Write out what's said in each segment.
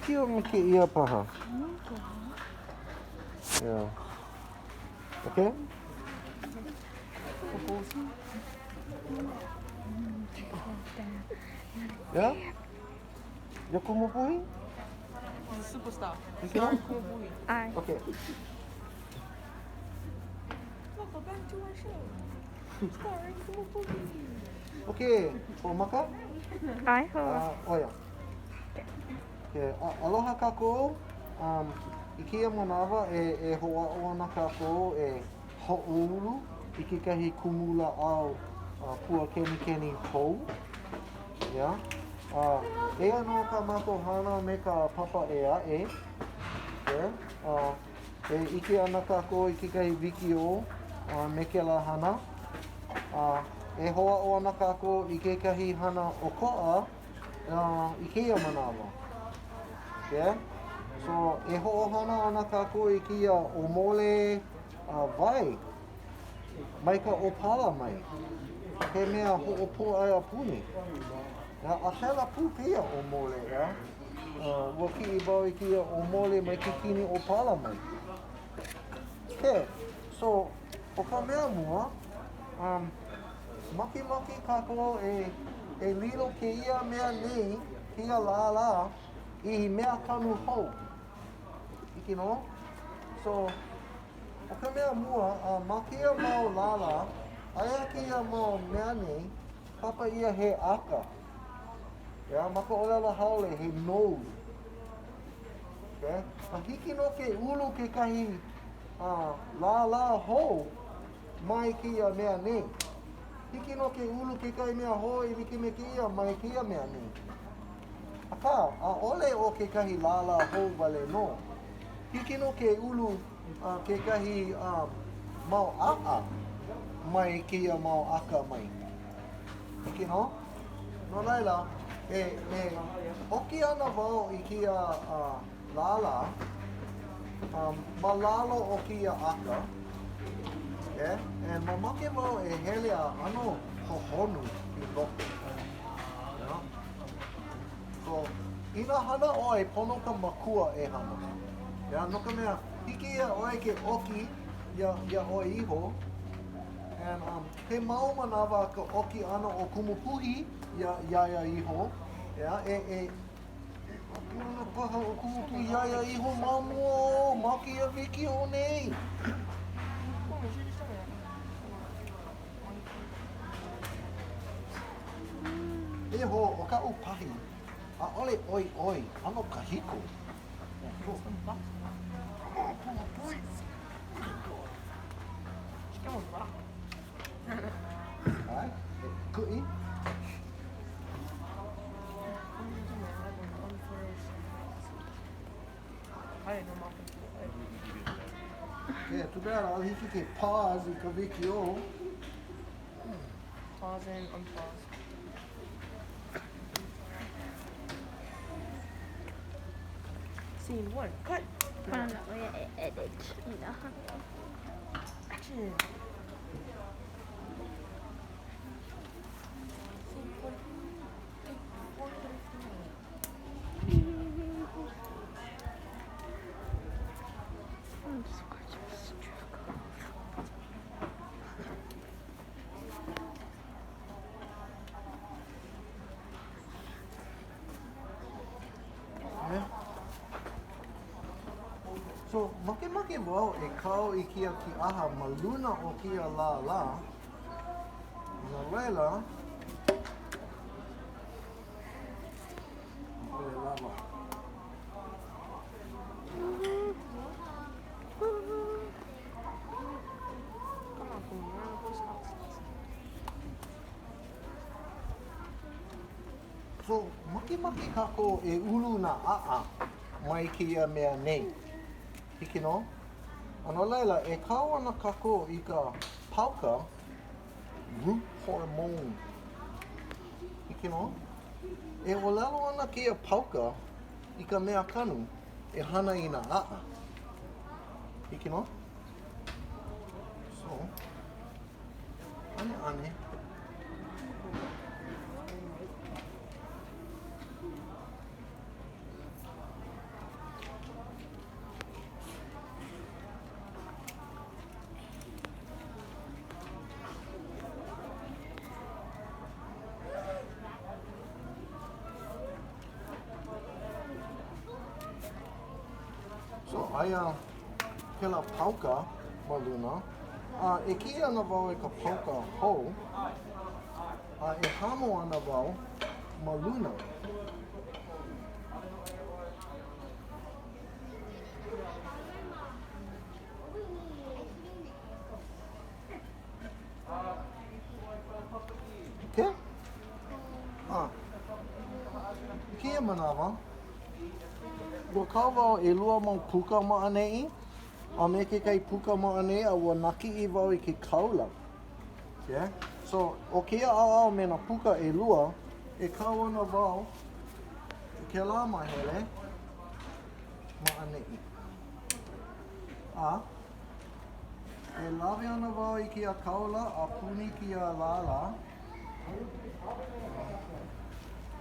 wiki o ke ia paha. Yeah. Okay? Yeah? Ya kumupuhi? He's a superstar. Star Kumupuhi. Ai. Okay. Welcome back to our show. Starring Kumupuhi. Okay. O maka? Ai ho. Oia. Okay. Aloha kākou. I kia manawa e hoʻa'o ana kākou e hoʻoulu I kekahi kumula au Pua Kenikeni pou. Yeah. E anō ka mātou hana me ka papa e aʻe. Yeah. E ike ana kākou I kekahi wiki o me ke la hana. E hoʻa'o ana kākou I kekahi hana okoʻa I kia manawa. Yeah. So e hoʻohana ana kākou I kia ʻōmole vai. Mai ka opala mai. He mea hoʻopo ai a puni. A tela pū pia ʻōmole, yeah? Ua kiʻi wau I kia ʻōmole mai ke kini opala mai. Okay, so o ka mea mua, maki kākou e lilo ke ia mea nei, kia lālā, I mea kanu hou. Iki no? So, o ka mea mua, ma kia mau lala, aia kia mau mea nei, papa ia he aka. Yeah, maka olela haole he nose. Okay? A hiki no ke ulu ke kahi lala hou mai kia mea nei. Hiki no ke ulu ke kahi mea hou I like me kia mai kia mea nei. Aka, a ole o ke kahi lala hou wale no. Hiki no ke ulu ke kahi mau aka mai kia mau aka mai. Hiki no? No laila, e hoki ana wau I kia lala, malalo o kia aka. Yeah? And mamake wau e hele a ano hohonu I loko. Yeah? So, ina hana oi pono ka makua e hana. Yeah, no ka mea, hiki ia oi ke oki ia oi iho. And he mau manawa ka oki ana o kumupuhi ia iho. Yeah, Puna paha o kumupuhi ia iho mamua, maki a wiki o nei. E ho, o ka upahi, a ole oi, ano ka hiko. Ai, kui? Yeah, too bad, I'll hiki ke pause I ka wiki o. Pause and unpause. Scene 1, cut. Paano ko i-edit? Action. Yeah. So, make wau e kau I kia ki aha ma luna o kia la. Na leila, ole lava. Come on, Puma, round of applause. So, make kako e ulu na a mai kia mea nei. Hiki no? Ano leila, e kau ana kako I ka pauka root hormone. Hiki no? E olelo ana kia pauka I ka mea kanu e hana I na a. Hiki no? So, ane. aia pela pauka ma luna. E kia ana wau e ka pauka hou, e hamo ana wau ma luna. Ke? Kia manawa. Ua kau wau e lua mau puka maʻanei, a me ke kai puka maʻanei a ua naki I wau I ke kaula. Yeah? So, o kia au me na puka e lua, e kau ana wau I ke la mahele maʻanei. E lawe ana wau I kia kaula a puni kia lala.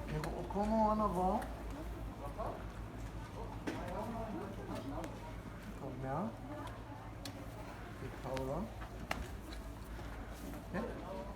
E hoʻokomo ana wau